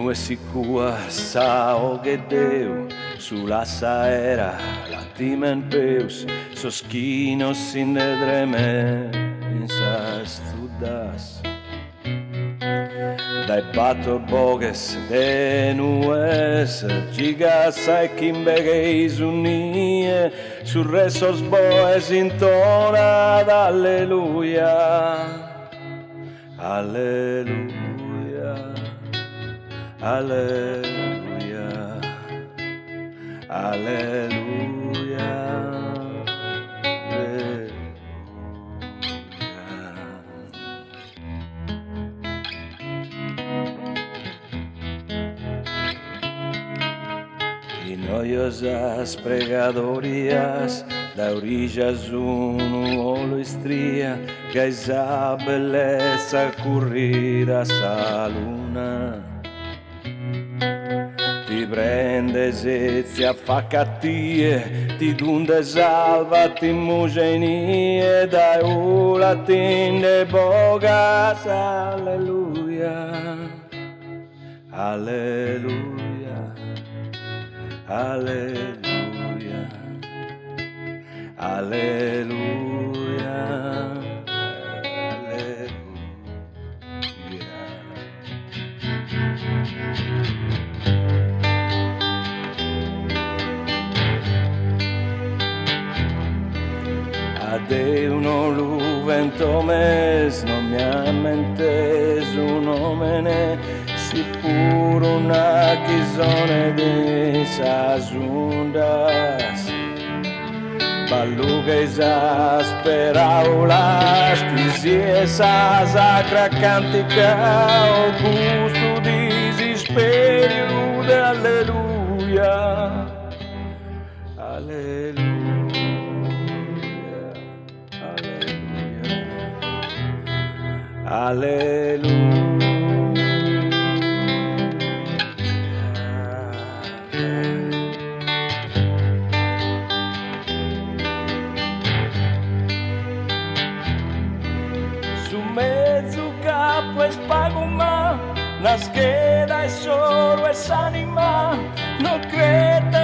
nu sicua sao che Deu sulla saera la timen peus soschino sin de dreme in sa studas dai bato boges de nues gigas ai kimbegeis unie su resos boes intona d'alleluia alleluia alleluia alleluia noiosas pregadorias da orillas uno estría que esa belleza currida sa luna ti prendes e ti affaccatie ti dunde salva ti mugenie dai ulatin de bogas alleluia alleluia Alleluia, alleluia, alleluia. Adeu non lu vento mes, non mi ammentes un omene, si pur una chizone de esas ondas Balluga esas peraulas Quisi esa sacra cantica O gusto desespero de alleluia Alleluia Alleluia Alleluia capo es paguma, nas queda es oro es anima, no creta